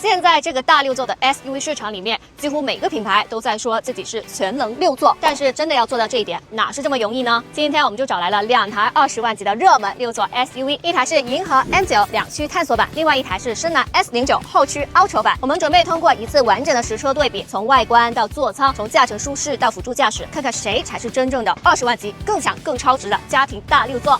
现在这个大六座的 SUV 市场里面，几乎每个品牌都在说自己是全能六座，但是真的要做到这一点，哪是这么容易呢？今天我们就找来了2台20万级的热门六座 SUV， 一台是银河 M9 两驱探索版，另外一台是深蓝 S09 后驱 Ultra 版。我们准备通过一次完整的实车对比，从外观到座舱，从驾乘舒适到辅助驾驶，看看谁才是真正的20万级更强更超值的家庭大六座。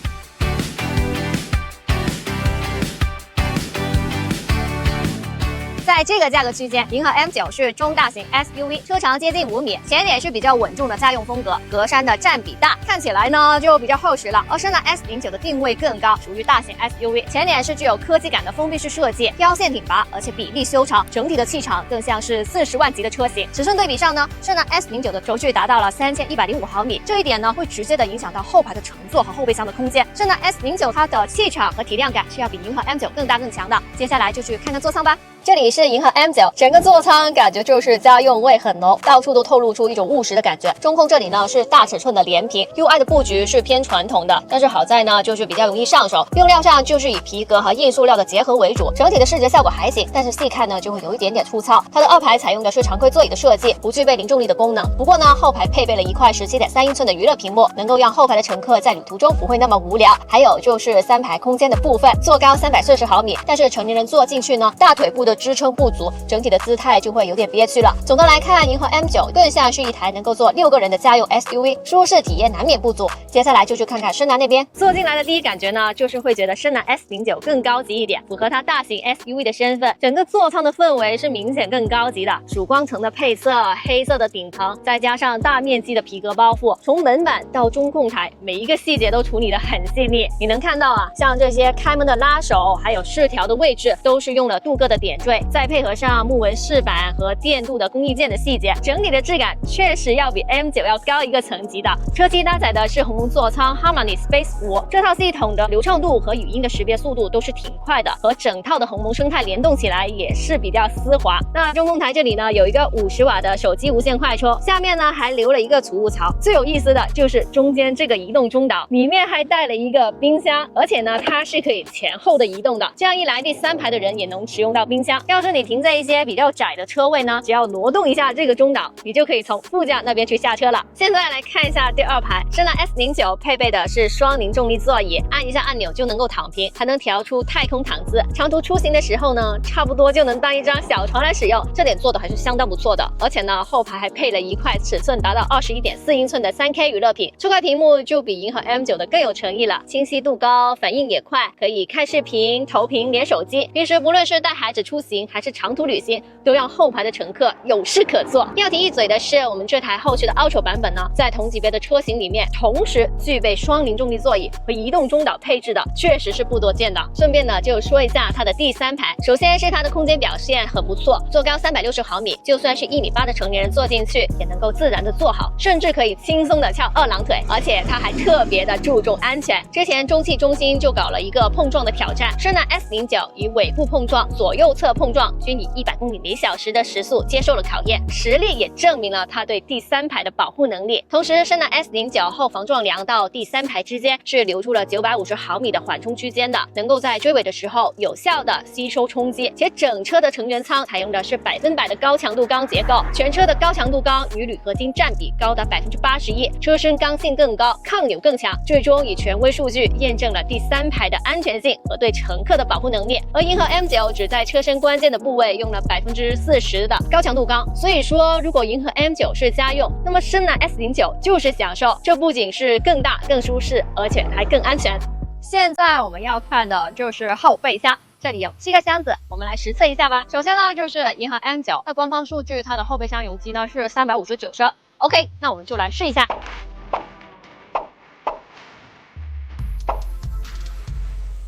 在这个价格区间，银河 M9 是中大型 SUV， 车长接近5米，前脸是比较稳重的家用风格，格栅的占比大，看起来呢就比较厚实了。而深蓝 S09 的定位更高，属于大型 SUV， 前脸是具有科技感的封闭式设计，腰线挺拔，而且比例修长，整体的气场更像是40万级的车型。尺寸对比上呢，深蓝 S09 的轴距达到了3105毫米，这一点呢会直接的影响到后排的乘坐和后备箱的空间。深蓝 S09 它的气场和体量感是要比银河 M9 更大更强的。接下来就去看看座舱吧。这里是银河 M9， 整个座舱感觉就是家用味很浓，到处都透露出一种务实的感觉。中控这里呢是大尺寸的连屏 ，UI 的布局是偏传统的，但是好在呢就是比较容易上手。用料上就是以皮革和硬塑料的结合为主，整体的视觉效果还行，但是细看呢就会有一点点粗糙。它的2排采用的是常规座椅的设计，不具备零重力的功能。不过呢后排配备了一块17.3英寸的娱乐屏幕，能够让后排的乘客在旅途中不会那么无聊。还有就是3排空间的部分，座高340毫米，但是成年人坐进去呢，大腿部的支撑不足，整体的姿态就会有点憋屈了。总的来看，银河 M9 更像是一台能够坐6个人的家用 SUV， 舒适体验难免不足。接下来就去看看深蓝那边。坐进来的第一感觉呢，就是会觉得深蓝 S09 更高级一点，符合它大型 SUV 的身份。整个座舱的氛围是明显更高级的，曙光层的配色，黑色的顶棚，再加上大面积的皮革包覆，从门板到中控台，每一个细节都处理得很细腻。你能看到啊，像这些开门的拉手，还有饰条的位置，都是用了镀铬的点缀，再配合上木纹饰板和电镀的工艺件的细节，整体的质感确实要比 M9 要高一个层级的。车机搭载的是鸿蒙座舱 Harmony Space 5，这套系统的流畅度和语音的识别速度都是挺快的，和整套的鸿蒙生态联动起来也是比较丝滑。那中控台这里呢有一个50瓦的手机无线快充，下面呢还留了一个储物槽。最有意思的就是中间这个移动中岛，里面还带了一个冰箱，而且呢它是可以前后的移动的，这样一来第3排的人也能使用到冰箱。要是你停在一些比较窄的车位呢，只要挪动一下这个中岛，你就可以从副驾那边去下车了。现在来看一下第2排，深蓝 S09 配备的是双零重力座椅，按一下按钮就能够躺平，还能调出太空躺姿。长途出行的时候呢，差不多就能当一张小床来使用，这点做的还是相当不错的。而且呢，后排还配了一块尺寸达到21.4英寸的3K 娱乐屏，这块屏幕就比银河 M9 的更有诚意了，清晰度高，反应也快，可以看视频、投屏、连手机。平时不论是带孩子出行还是长途旅行，都让后排的乘客有事可做。要提一嘴的是，我们这台后驱的 Ultra 版本呢，在同级别的车型里面，同时具备双零重力座椅和移动中岛配置的，确实是不多见的。顺便呢，就说一下它的第3排，首先是它的空间表现很不错，座高360毫米，就算是1.8米的成年人坐进去，也能够自然的坐好，甚至可以轻松的翘2郎腿。而且它还特别的注重安全，之前中汽中心就搞了一个碰撞的挑战，深蓝 S09 以尾部碰撞、左右侧碰撞均以100公里每小时的时速接受了考验，实力也证明了它对第3排的保护能力。同时，深蓝 S09 后防撞梁到第3排之间是留出了950毫米的缓冲区间的，能够在追尾的时候有效的吸收冲击。且整车的成员舱采用的是100%的高强度钢结构，全车的高强度钢与铝合金占比高达81%，车身刚性更高，抗扭更强，最终以权威数据验证了第3排的安全性和对乘客的保护能力。而银河 M9 只在车身关键的部位用了40%的高强度钢，所以说如果银河 M9 是家用，那么深蓝 S09 就是享受，这不仅是更大更舒适，而且还更安全。现在我们要看的就是后备箱，这里有7个箱子，我们来实测一下吧。首先呢就是银河 M9， 那官方数据它的后备箱容积呢是359升。OK， 那我们就来试一下。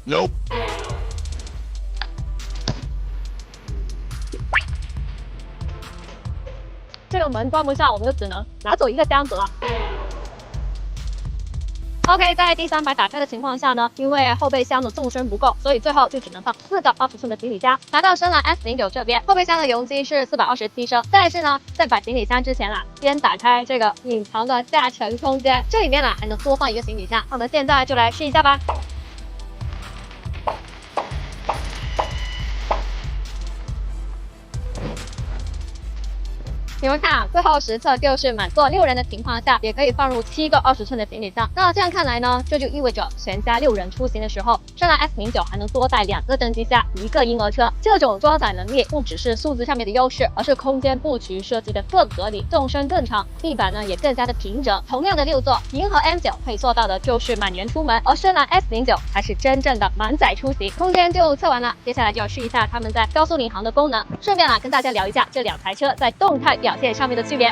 Nope。这个门关不上，我们就只能拿走一个箱子了。OK， 在第3排打开的情况下呢，因为后备箱的纵深不够，所以最后就只能放4个20寸的行李箱。拿到深蓝 S09 这边，后备箱的容积是427升，但是呢，在摆行李箱之前啊，先打开这个隐藏的驾乘空间，这里面呢还能多放一个行李箱。那我们现在就来试一下吧。你们看啊，最后实测就是满座6人的情况下，也可以放入7个20寸的行李箱。那这样看来呢，这就意味着全家6人出行的时候，深蓝 S09还能多带2个登机箱，1个婴儿车。这种装载能力不只是数字上面的优势，而是空间布局设计的更合理，纵深更长，地板呢也更加的平整。同样的6座，银河 M9可以做到的就是满员出门，而深蓝 S09才是真正的满载出行。空间就测完了，接下来就要试一下他们在高速领航的功能，顺便跟大家聊一下这2台车在动态表现上面的区别。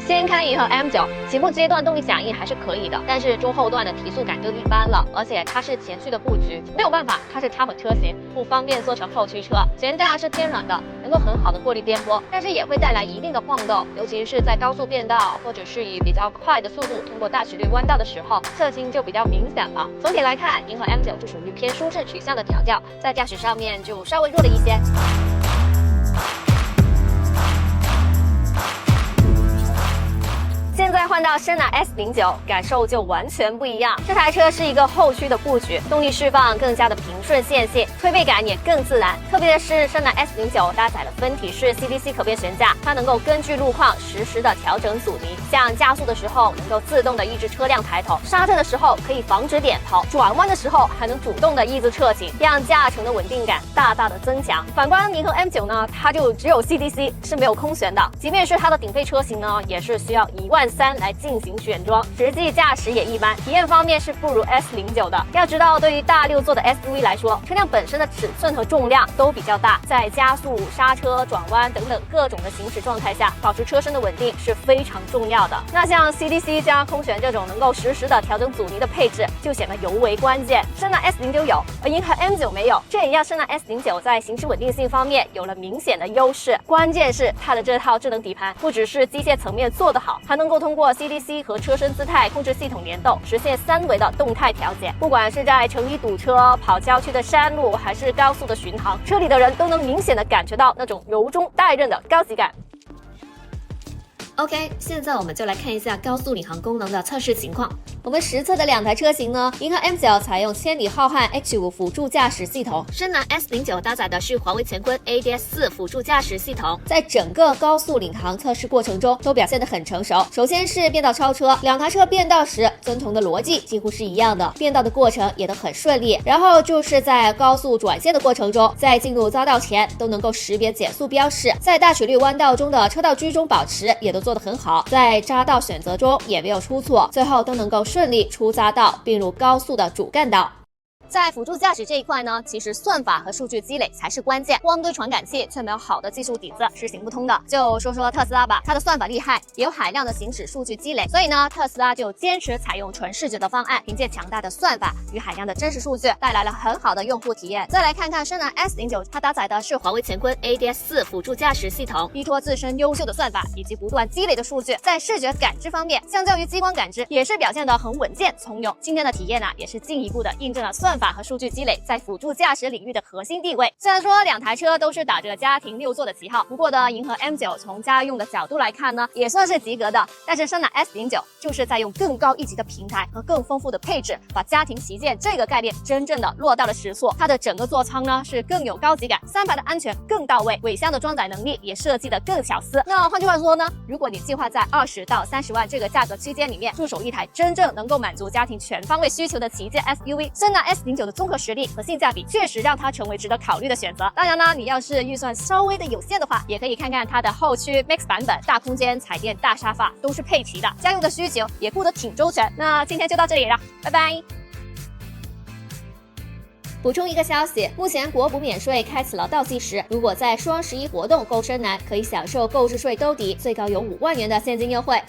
先看银河 M9，起步阶段动力响应还是可以的，但是中后段的提速感就一般了，而且它是前驱的布局，没有办法，它是插混车型，不方便做成后驱车。悬架是偏软的，能够很好的过滤颠簸，但是也会带来一定的晃动，尤其是在高速变道或者是以比较快的速度通过大曲率弯道的时候，侧倾就比较明显了。总体来看，银河 M9是属于偏舒适取向的调教，在驾驶上面就稍微弱了一些。现在换到深蓝 S09，感受就完全不一样。这台车是一个后驱的布局，动力释放更加的平顺线性，推背感也更自然。特别的是，深蓝 S09搭载了分体式 CDC 可变悬架，它能够根据路况实时的调整阻尼，像加速的时候能够自动的抑制车辆抬头，刹车的时候可以防止点头，转弯的时候还能主动的抑制侧倾，让驾乘的稳定感大大的增强。反观银河 M9呢，它就只有 CDC 是没有空悬的，即便是它的顶配车型呢，也是需要13000来进行选装，实际驾驶也一般，体验方面是不如 S09的。要知道，对于大6座的 SUV 来说，车辆本身的尺寸和重量都比较大，在加速、刹车、转弯等等各种的行驶状态下，保持车身的稳定是非常重要的。那像 CDC 加空悬这种能够实时的调整阻尼的配置，就显得尤为关键。深蓝 S09有，而银河 M9没有，这也让深蓝 S09在行驶稳定性方面有了明显的优势。关键是它的这套智能底盘不只是机械层面做得好，还能够通过CDC 和车身姿态控制系统联动，实现3维的动态调节。不管是在城里堵车、跑郊区的山路，还是高速的巡航，车里的人都能明显的感觉到那种柔中带韧的高级感。OK， 现在我们就来看一下高速领航功能的测试情况。我们实测的2台车型呢，银河 M9采用千里浩瀚 H5 辅助驾驶系统，深蓝 S09搭载的是华为乾坤 ADS4 辅助驾驶系统。在整个高速领航测试过程中，都表现得很成熟。首先是变道超车，2台车变道时遵从的逻辑几乎是一样的，变道的过程也都很顺利。然后就是在高速转线的过程中，在进入匝道前都能够识别减速标识，在大曲率弯道中的车道居中保持也都做得很好，在匝道选择中也没有出错，最后都能够顺利出匝道并入高速的主干道。在辅助驾驶这一块呢，其实算法和数据积累才是关键，光堆传感器却没有好的技术底子是行不通的。就说说特斯拉吧，它的算法厉害，也有海量的行驶数据积累，所以呢，特斯拉就坚持采用纯视觉的方案，凭借强大的算法与海量的真实数据，带来了很好的用户体验。再来看看深蓝 S09，它搭载的是华为乾坤 ADS4 辅助驾驶系统，依托自身优秀的算法以及不断积累的数据，在视觉感知方面，相较于激光感知，也是表现得很稳健从容。今天的体验呢，也是进一步的印证了算法和数据积累在辅助驾驶领域的核心地位。虽然说2台车都是打着家庭6座的旗号，不过的银河 M9 从家用的角度来看呢，也算是及格的。但是深蓝 S09就是在用更高一级的平台和更丰富的配置，把家庭旗舰这个概念真正的落到了实处。它的整个座舱呢是更有高级感，3排的安全更到位，尾箱的装载能力也设计的更巧思。那换句话说呢，如果你计划在20到30万这个价格区间里面入手一台真正能够满足家庭全方位需求的旗舰 SUV， 深蓝 S09的综合实力和性价比确实让它成为值得考虑的选择。当然呢，你要是预算稍微的有限的话，也可以看看它的后驱 Max 版本，大空间、彩电、大沙发都是配齐的，家用的需求也顾得挺周全。那今天就到这里了，拜拜。补充一个消息，目前国补免税开启了倒计时，如果在双11活动购深蓝，可以享受购置税兜底，最高有5万元的现金优惠。